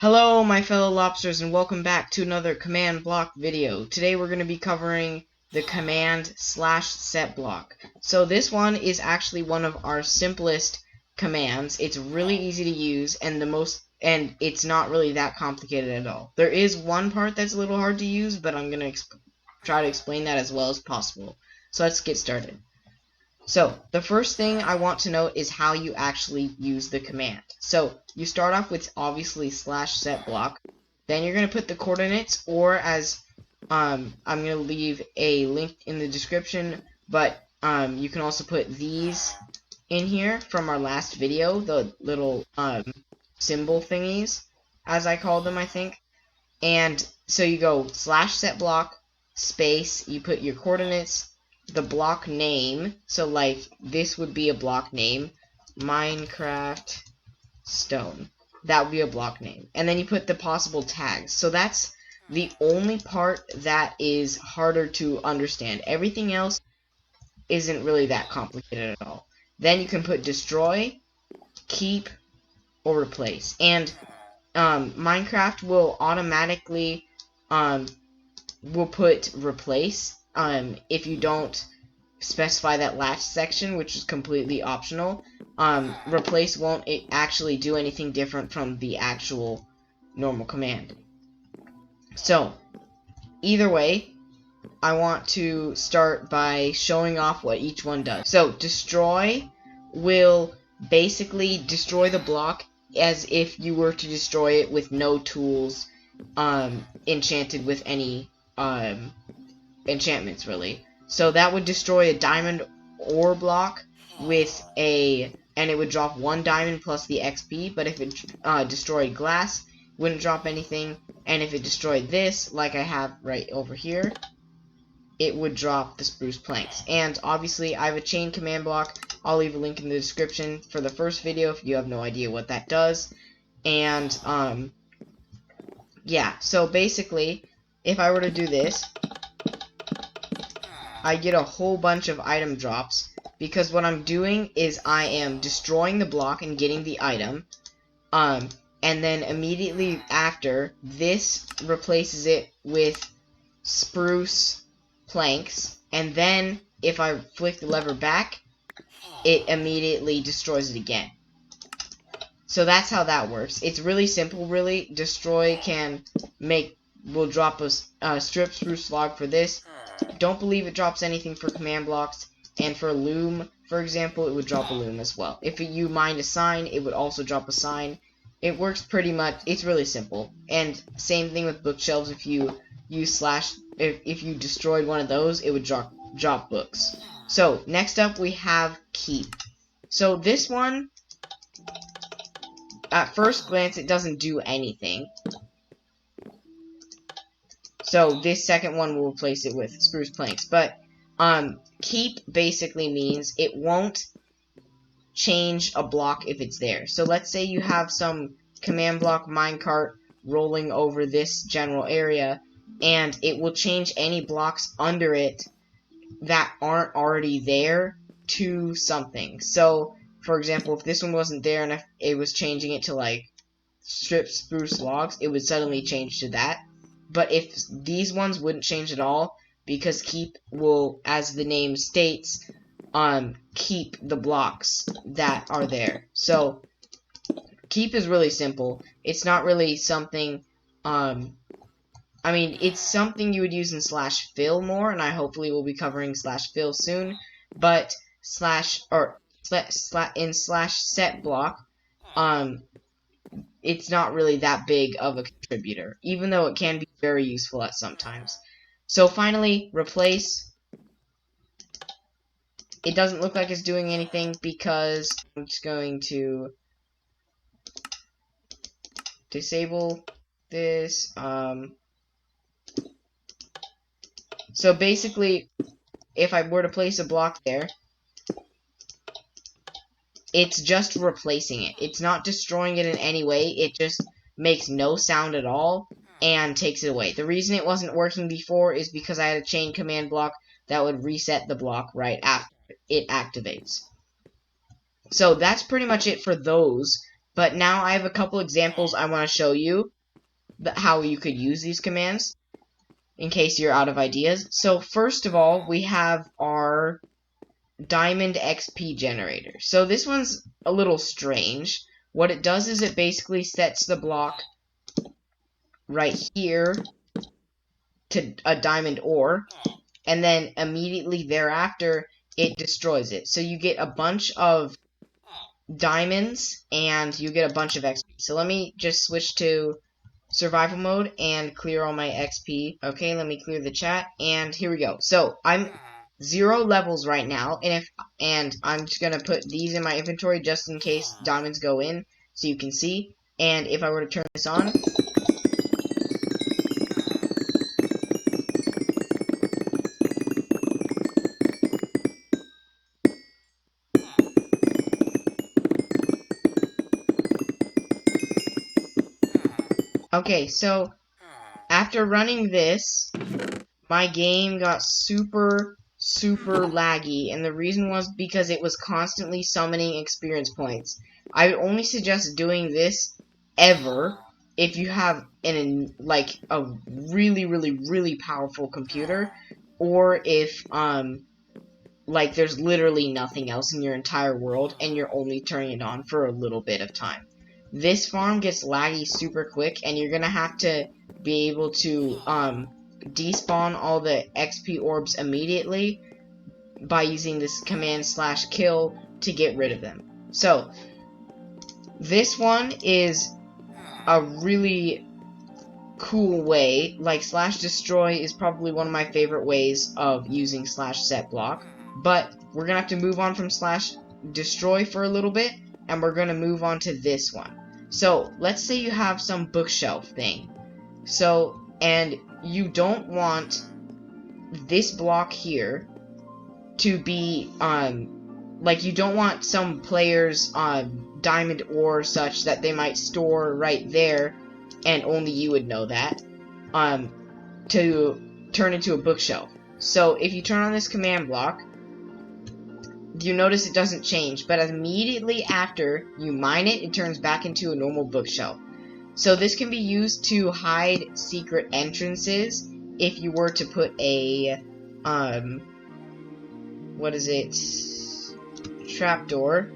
Hello my fellow lobsters and welcome back to another command block video. Today we're going to be covering the command /setblock. So this one is actually one of our simplest commands. It's really easy to use and it's not really that complicated at all. There is one part that's a little hard to use, but I'm going to try to explain that as well as possible. So let's get started. So, the first thing I want to note is how you actually use the command. So, you start off with obviously /setblock, then you're going to put the coordinates, or as, I'm going to leave a link in the description, but you can also put these in here from our last video, the little symbol thingies, as I call them, I think. And so you go /setblock, space, you put your coordinates, the block name, so like this would be a block name, Minecraft stone, that would be a block name, and then you put the possible tags. So that's the only part that is harder to understand. Everything else isn't really that complicated at all. Then you can put destroy, keep, or replace, and Minecraft will automatically will put replace if you don't specify that last section, which is completely optional. Replace won't actually do anything different from the actual normal command. So, either way, I want to start by showing off what each one does. So, destroy will basically destroy the block as if you were to destroy it with no tools enchanted with any enchantments, really. So that would destroy a diamond ore block with and it would drop 1 diamond plus the XP, but if it destroyed glass, it wouldn't drop anything, and if it destroyed this, like I have right over here, it would drop the spruce planks. And obviously, I have a chain command block. I'll leave a link in the description for the first video if you have no idea what that does. And, yeah, so basically, if I were to do this, I get a whole bunch of item drops, because what I'm doing is I am destroying the block and getting the item, and then immediately after, this replaces it with spruce planks, and then if I flick the lever back, it immediately destroys it again. So that's how that works. It's really simple, really. Destroy will drop a strip spruce log for this. Don't believe it drops anything for command blocks, and for loom, for example, it would drop a loom as well. If you mined a sign, it would also drop a sign. It works pretty much, it's really simple. And same thing with bookshelves. If you use if you destroyed one of those, it would drop books. So, next up we have keep. So this one, at first glance, it doesn't do anything. So this second one will replace it with spruce planks. But keep basically means it won't change a block if it's there. So let's say you have some command block minecart rolling over this general area, and it will change any blocks under it that aren't already there to something. So, for example, if this one wasn't there and if it was changing it to like strip spruce logs, it would suddenly change to that. But if these ones wouldn't change at all, because keep will, as the name states, keep the blocks that are there. So, keep is really simple. It's not really something, I mean, it's something you would use in /fill more, and I hopefully will be covering /fill soon, but in /setblock, it's not really that big of a contributor, even though it can be very useful at sometimes. So finally, replace. It doesn't look like it's doing anything because I'm just going to disable this. So basically, if I were to place a block there, it's just replacing it. It's not destroying it in any way. It just makes no sound at all and takes it away. The reason it wasn't working before is because I had a chain command block that would reset the block right after it activates. So that's pretty much it for those. But now I have a couple examples I want to show you how you could use these commands in case you're out of ideas. So first of all, we have our diamond XP generator. So this one's a little strange. What it does is it basically sets the block right here to a diamond ore, and then immediately thereafter it destroys it. So you get a bunch of diamonds and you get a bunch of XP. So let me just switch to survival mode and clear all my XP. Okay, let me clear the chat, and here we go. So I'm 0 levels right now, and I'm just gonna put these in my inventory just in case diamonds go in, so you can see. And if I were to turn this on, okay, so after running this, my game got super laggy, and the reason was because it was constantly summoning experience points. I would only suggest doing this ever if you have like a really powerful computer, or if like there's literally nothing else in your entire world and you're only turning it on for a little bit of time. This farm gets laggy super quick, and you're gonna have to be able to despawn all the XP orbs immediately by using this command /kill to get rid of them. So this one is a really cool way. Like /destroy is probably one of my favorite ways of using /setblock, but we're gonna have to move on from /destroy for a little bit, and we're gonna move on to this one. So let's say you have some bookshelf thing, and you don't want this block here to be like, you don't want some players diamond ore such that they might store right there and only you would know that to turn into a bookshelf. So if you turn on this command block, you notice it doesn't change, but immediately after you mine it, it turns back into a normal bookshelf. So this can be used to hide secret entrances if you were to put a what is it? Trapdoor.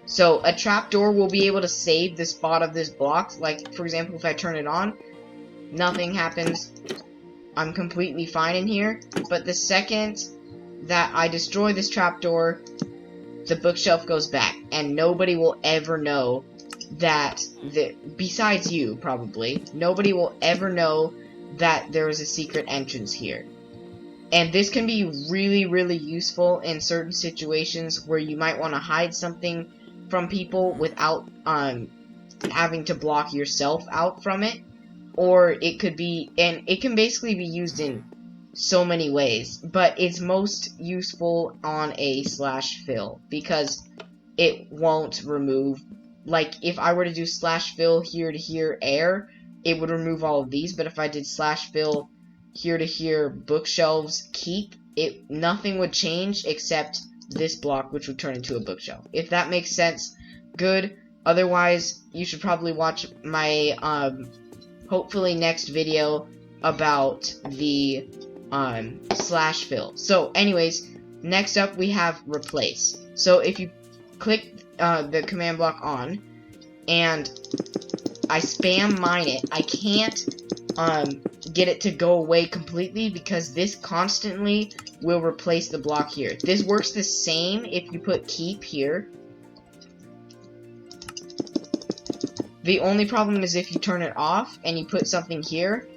So a trapdoor will be able to save the spot of this block. Like, for example, if I turn it on, nothing happens. I'm completely fine in here. But the second that I destroy this trapdoor, the bookshelf goes back, and nobody will ever know that, besides you, probably, nobody will ever know that there is a secret entrance here. And this can be really useful in certain situations where you might want to hide something from people without having to block yourself out from it. Or it could be, and it can basically be used in so many ways, but it's most useful on a /fill because it won't remove, like if I were to do /fill here to here air, it would remove all of these, but if I did /fill here to here bookshelves keep, nothing would change except this block, which would turn into a bookshelf. If that makes sense, good. Otherwise, you should probably watch my hopefully next video about the /fill. So anyways, next up we have replace. So if you click the command block on and I spam mine it, I can't get it to go away completely because this constantly will replace the block here. This works the same if you put keep here. The only problem is if you turn it off and you put something here,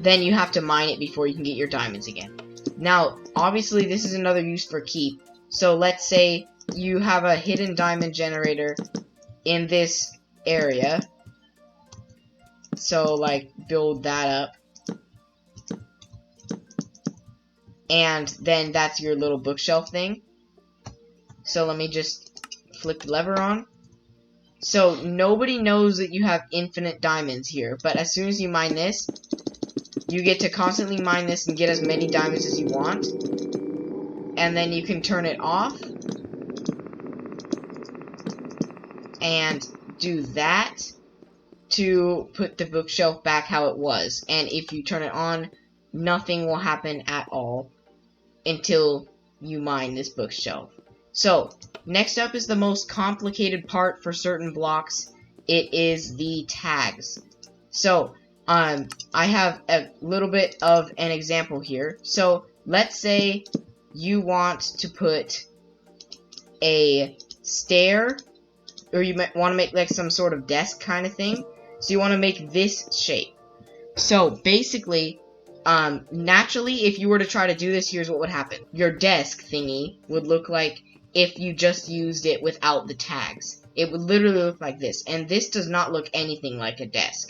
then you have to mine it before you can get your diamonds again. Now, obviously this is another use for keep. So let's say you have a hidden diamond generator in this area. So, like, build that up. And then that's your little bookshelf thing. So let me just flick the lever on. So nobody knows that you have infinite diamonds here, but as soon as you mine this, you get to constantly mine this and get as many diamonds as you want. And then you can turn it off. And do that to put the bookshelf back how it was. And if you turn it on, nothing will happen at all until you mine this bookshelf. So, next up is the most complicated part for certain blocks. It is the tags. So, I have a little bit of an example here. So, let's say you want to put a stair, or you might want to make like some sort of desk kind of thing. So you want to make this shape. So basically, naturally, if you were to try to do this, here's what would happen. Your desk thingy would look like if you just used it without the tags. It would literally look like this. And this does not look anything like a desk.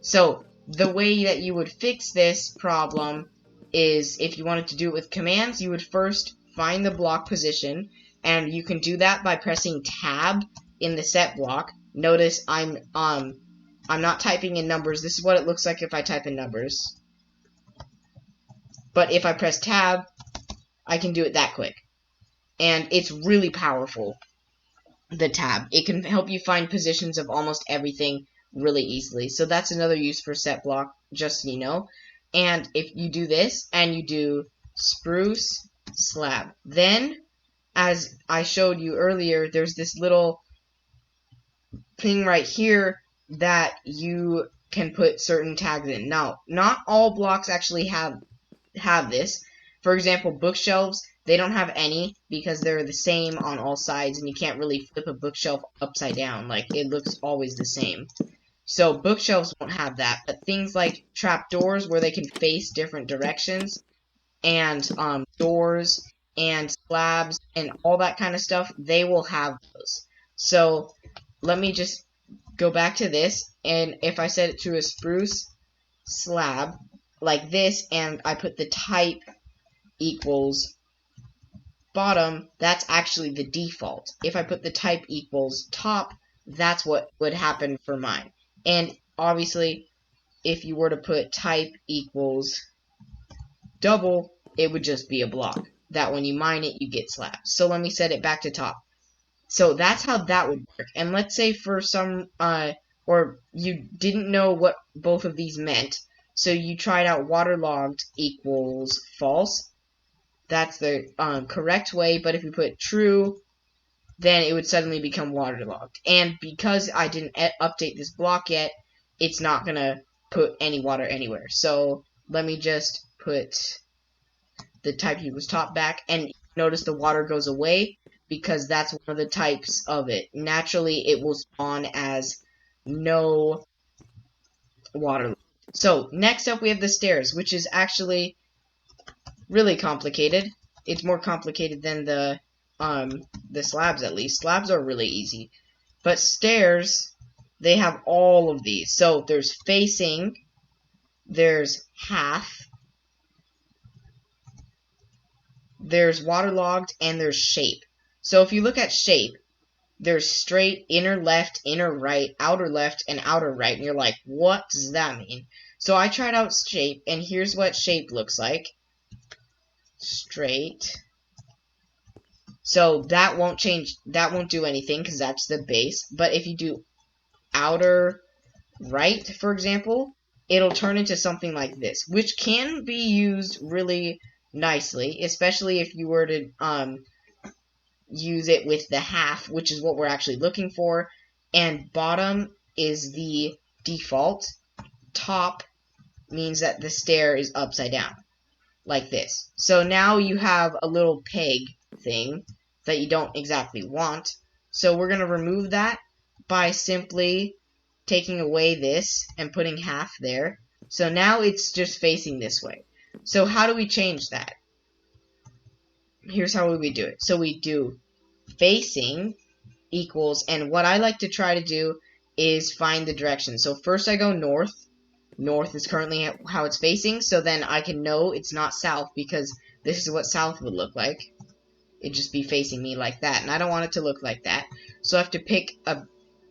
So the way that you would fix this problem is, if you wanted to do it with commands, you would first find the block position. And you can do that by pressing tab in the set block. Notice I'm not typing in numbers. This is what it looks like if I type in numbers. But if I press tab, I can do it that quick. And it's really powerful, the tab. It can help you find positions of almost everything really easily. So that's another use for set block, just so you know. And if you do this, and you do spruce slab, then, as I showed you earlier, there's this little thing right here that you can put certain tags in. Now, not all blocks actually have this. For example, bookshelves, they don't have any because they're the same on all sides, and you can't really flip a bookshelf upside down. Like, it looks always the same. So bookshelves won't have that, but things like trapdoors where they can face different directions, and doors and slabs and all that kind of stuff, they will have those. So let me just go back to this, and if I set it to a spruce slab like this, and I put the type equals bottom, that's actually the default. If I put the type equals top, that's what would happen for mine. And obviously, if you were to put type equals double, it would just be a block. That when you mine it, you get slabs. So let me set it back to top. So that's how that would work. And let's say for some, or you didn't know what both of these meant, so you tried out waterlogged equals false. That's the correct way, but if you put true, then it would suddenly become waterlogged. And because I didn't update this block yet, it's not going to put any water anywhere. So let me just put the type equals top back, and notice the water goes away, because that's one of the types of it. Naturally, it will spawn as no water. So, next up we have the stairs, which is actually really complicated. It's more complicated than the slabs, at least. Slabs are really easy. But stairs, they have all of these. So, there's facing, there's half, there's waterlogged, and there's shape. So if you look at shape, there's straight, inner left, inner right, outer left, and outer right. And you're like, what does that mean? So I tried out shape, and here's what shape looks like. Straight. So that won't change, that won't do anything, because that's the base. But if you do outer right, for example, it'll turn into something like this, which can be used really nicely, especially if you were to use it with the half, which is what we're actually looking for. And bottom is the default. Top means that the stair is upside down, like this. So now you have a little peg thing that you don't exactly want. So we're going to remove that by simply taking away this and putting half there. So now it's just facing this way. So how do we change that? Here's how we do it. So we do facing equals, and what I like to try to do is find the direction. So first I go north. North is currently how it's facing, so then I can know it's not south, because this is what south would look like. It'd just be facing me like that, and I don't want it to look like that. So I have to pick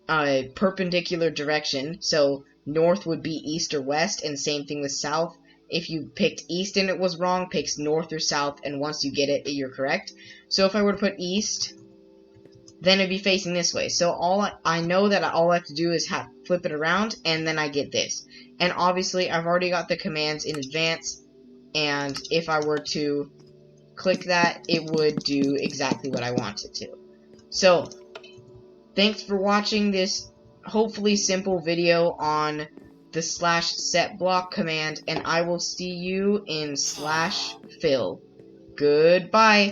a perpendicular direction. So north would be east or west, and same thing with south. if you picked east and it was wrong, picks north or south, and once you get it, you're correct. So if I were to put east, then it'd be facing this way. So I know that all I have to do is flip it around, and then I get this. And obviously, I've already got the commands in advance, and if I were to click that, it would do exactly what I want it to. So, thanks for watching this hopefully simple video on the /setblock command, and I will see you in /fill. Goodbye!